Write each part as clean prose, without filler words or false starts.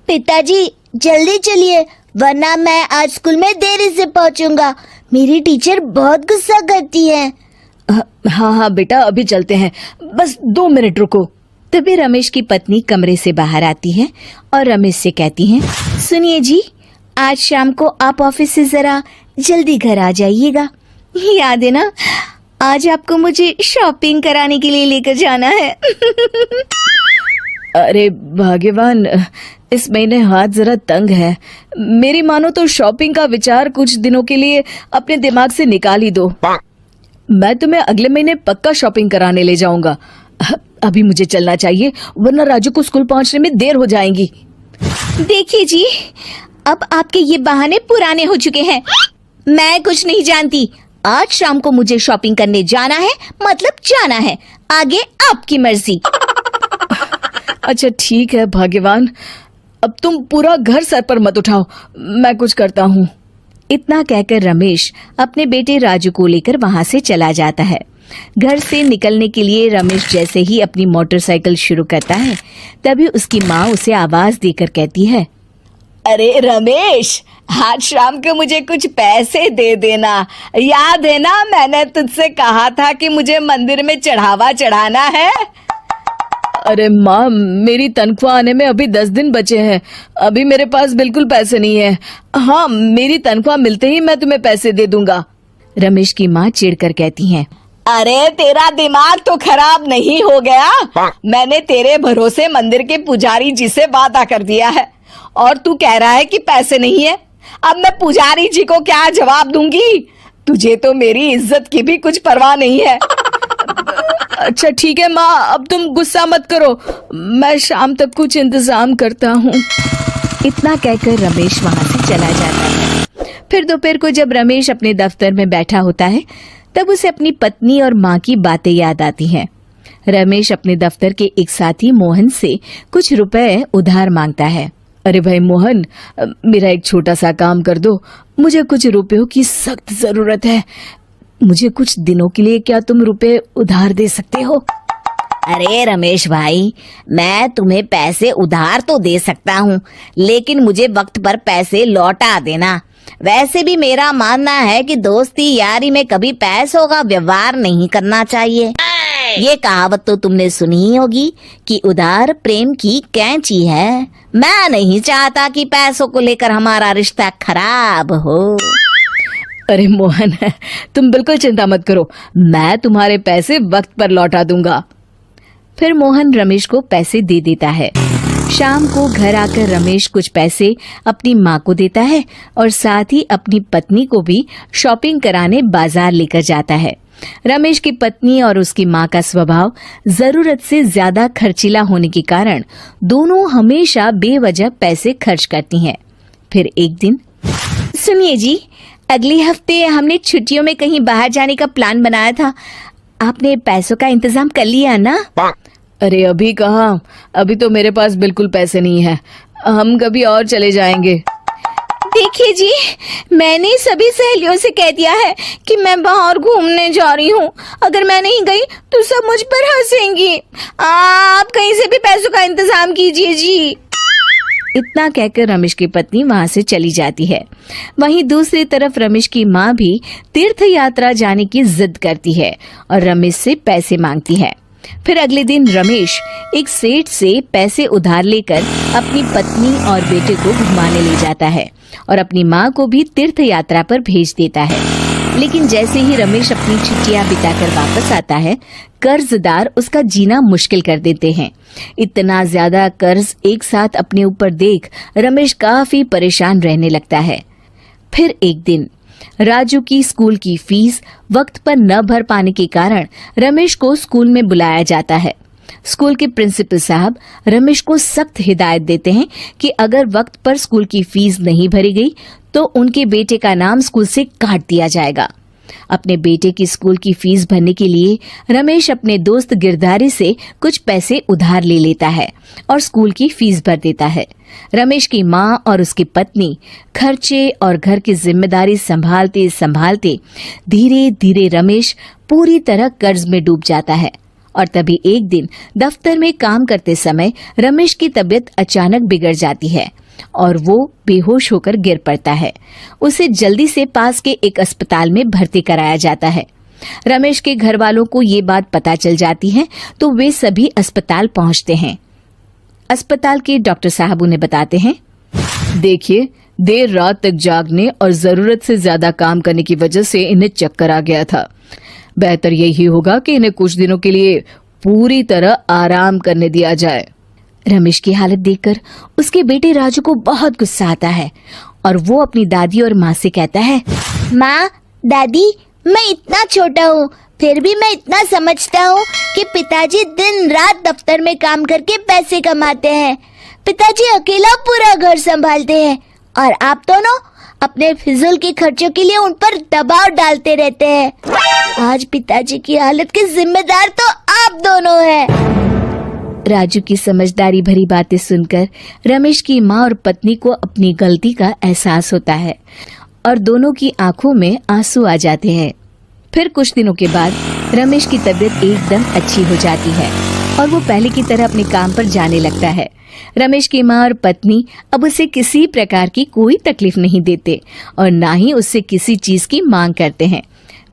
पिताजी जल्दी चलिए, वरना मैं आज स्कूल में देरी से पहुंचूंगा। मेरी टीचर बहुत गुस्सा करती है। हाँ हाँ बेटा, अभी चलते हैं, बस 2 मिनट रुको। तभी रमेश की पत्नी कमरे से बाहर आती है और रमेश से कहती है, सुनिए जी, आज शाम को आप ऑफिस से जरा जल्दी घर आ जाइएगा। याद है ना, आज आपको मुझे शॉपिंग कराने के लिए लेकर जाना है। अरे भाग्यवान, इस महीने हाथ जरा तंग है। मेरी मानो तो शॉपिंग का विचार कुछ दिनों के लिए अपने दिमाग से निकाल ही दो। मैं तुम्हें अगले महीने पक्का शॉपिंग कराने ले जाऊंगा। अभी मुझे चलना चाहिए, वरना राजू को स्कूल पहुंचने में देर हो जाएगी। देखिए जी, अब आपके ये बहाने पुराने हो चुके हैं। मैं कुछ नहीं जानती। आज शाम को मुझे शॉपिंग करने जाना है, मतलब जाना है। आगे आपकी मर्जी। अच्छा ठीक है भाग्यवान, अब तुम पूरा घर सर पर मत उठाओ, मैं कुछ करता हूँ। इतना कहकर रमेश अपने बेटे राजू को लेकर वहाँ से चला जाता है। घर से निकलने के लिए रमेश जैसे ही अपनी मोटरसाइकिल शुरू करता है, तभी उसकी माँ उसे आवाज देकर कहती है, अरे रमेश, आज शाम को मुझे कुछ पैसे दे देना। याद है ना, मैंने तुझसे कहा था कि मुझे मंदिर में चढ़ावा चढ़ाना है। अरे माँ, मेरी तनख्वाह आने में अभी 10 दिन बचे हैं। अभी मेरे पास बिल्कुल पैसे नहीं है। हाँ, मेरी तनख्वाह मिलते ही मैं तुम्हें पैसे दे दूंगा। रमेश की माँ चिढ़कर कहती हैं, अरे तेरा दिमाग तो खराब नहीं हो गया? मैंने तेरे भरोसे मंदिर के पुजारी जी से वादा कर दिया है और तू कह रहा है कि पैसे नहीं है। अब मैं पुजारी जी को क्या जवाब दूंगी? तुझे तो मेरी इज्जत की भी कुछ परवाह नहीं है। अच्छा ठीक है माँ, अब तुम गुस्सा मत करो, मैं शाम तक कुछ इंतजाम करता हूँ। इतना कहकर रमेश वहाँ से चला जाता है। फिर दोपहर को जब रमेश अपने दफ्तर में बैठा होता है, तब उसे अपनी पत्नी और माँ की बातें याद आती हैं। रमेश अपने दफ्तर के एक साथी मोहन से कुछ रुपए उधार मांगता है। अरे भाई मोहन, मेरा एक छोटा सा काम कर दो, मुझे कुछ रुपयों की सख्त जरूरत है। मुझे कुछ दिनों के लिए क्या तुम रुपए उधार दे सकते हो? अरे रमेश भाई, मैं तुम्हें पैसे उधार तो दे सकता हूँ, लेकिन मुझे वक्त पर पैसे लौटा देना। वैसे भी मेरा मानना है कि दोस्ती यारी में कभी पैसों का व्यवहार नहीं करना चाहिए। ये कहावत तो तुमने सुनी ही होगी कि उधार प्रेम की कैंची है। मैं नहीं चाहता कि पैसों को लेकर हमारा रिश्ता खराब हो। अरे मोहन, तुम बिल्कुल चिंता मत करो, मैं तुम्हारे पैसे वक्त पर लौटा दूंगा। फिर मोहन रमेश को पैसे दे देता है। शाम को घर आकर रमेश कुछ पैसे अपनी माँ को देता है और साथ ही अपनी पत्नी को भी शॉपिंग कराने बाजार लेकर जाता है। रमेश की पत्नी और उसकी माँ का स्वभाव जरूरत से ज्यादा खर्चीला होने के कारण दोनों हमेशा बेवजह पैसे खर्च करती हैं। फिर एक दिन, सुनिए जी, अगले हफ्ते हमने छुट्टियों में कहीं बाहर जाने का प्लान बनाया था। आपने पैसों का इंतजाम कर लिया ना? अरे अभी कहाँ, अभी तो मेरे पास बिल्कुल पैसे नहीं है। हम कभी और चले जाएंगे। देखिए जी, मैंने सभी सहेलियों से कह दिया है कि मैं बाहर घूमने जा रही हूँ। अगर मैं नहीं गई तो सब मुझ पर हंसेंगी। आप कहीं से भी पैसों का इंतजाम कीजिए जी। इतना कहकर रमेश की पत्नी वहाँ से चली जाती है। वहीं दूसरी तरफ रमेश की माँ भी तीर्थ यात्रा जाने की जिद करती है और रमेश से पैसे मांगती है। फिर अगले दिन रमेश एक सेठ से पैसे उधार लेकर अपनी पत्नी और बेटे को घुमाने ले जाता है और अपनी माँ को भी तीर्थ यात्रा पर भेज देता है। लेकिन जैसे ही रमेश अपनी छुट्टियां बिताकर वापस आता है, कर्जदार उसका जीना मुश्किल कर देते हैं। इतना ज्यादा कर्ज एक साथ अपने ऊपर देख रमेश काफी परेशान रहने लगता है। फिर एक दिन राजू की स्कूल की फीस वक्त पर न भर पाने के कारण रमेश को स्कूल में बुलाया जाता है। स्कूल के प्रिंसिपल साहब रमेश को सख्त हिदायत देते हैं कि अगर वक्त पर स्कूल की फीस नहीं भरी गई तो उनके बेटे का नाम स्कूल से काट दिया जाएगा। अपने बेटे की स्कूल की फीस भरने के लिए रमेश अपने दोस्त गिरधारी से कुछ पैसे उधार ले लेता है और स्कूल की फीस भर देता है। रमेश की माँ और उसकी पत्नी खर्चे और घर की जिम्मेदारी संभालते संभालते धीरे धीरे रमेश पूरी तरह कर्ज में डूब जाता है। और तभी एक दिन दफ्तर में काम करते समय रमेश की तबीयत अचानक बिगड़ जाती है। और वो बेहोश होकर गिर पड़ता है। उसे जल्दी से पास के एक अस्पताल में भर्ती कराया जाता है। रमेश के घर वालों को ये बात पता चल जाती है तो वे सभी अस्पताल पहुंचते हैं। अस्पताल के डॉक्टर साहब उन्हें बताते हैं, देखिए, देर रात तक जागने और जरूरत से ज्यादा काम करने की वजह से इन्हें चक्कर आ गया था। बेहतर यही होगा कि इन्हें कुछ दिनों के लिए पूरी तरह आराम करने दिया जाए। रमेश की हालत देखकर उसके बेटे राजू को बहुत गुस्सा आता है और वो अपनी दादी और माँ से कहता है, माँ, दादी, मैं इतना छोटा हूँ, फिर भी मैं इतना समझता हूँ कि पिताजी दिन रात दफ्तर में काम करके पैसे कमाते हैं। पिताजी अकेला पूरा घर संभालते हैं और आप दोनों अपने फिजूल के खर्चों के लिए उन पर दबाव डालते रहते हैं। आज पिताजी की हालत के जिम्मेदार तो आप दोनों हैं। राजू की समझदारी भरी बातें सुनकर रमेश की माँ और पत्नी को अपनी गलती का एहसास होता है और दोनों की आंखों में आंसू आ जाते हैं। फिर कुछ दिनों के बाद रमेश की तबीयत एकदम अच्छी हो जाती है और वो पहले की तरह अपने काम पर जाने लगता है। रमेश की माँ और पत्नी अब उसे किसी प्रकार की कोई तकलीफ नहीं देते और ना ही उससे किसी चीज की मांग करते हैं।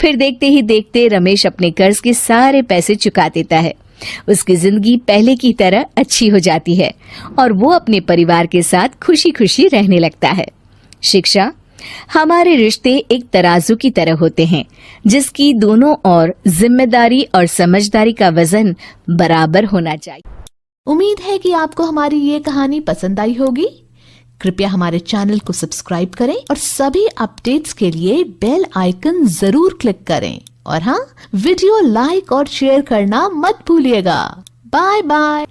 फिर देखते ही देखते रमेश अपने कर्ज के सारे पैसे चुका देता है। उसकी जिंदगी पहले की तरह अच्छी हो जाती है और वो अपने परिवार के साथ खुशी खुशी रहने लगता है। शिक्षा, हमारे रिश्ते एक तराजू की तरह होते हैं जिसकी दोनों ओर जिम्मेदारी और समझदारी का वजन बराबर होना चाहिए। उम्मीद है कि आपको हमारी ये कहानी पसंद आई होगी। कृपया हमारे चैनल को सब्सक्राइब करें और सभी अपडेट्स के लिए बेल आइकन जरूर क्लिक करें। और हाँ, वीडियो लाइक और शेयर करना मत भूलिएगा। Bye bye.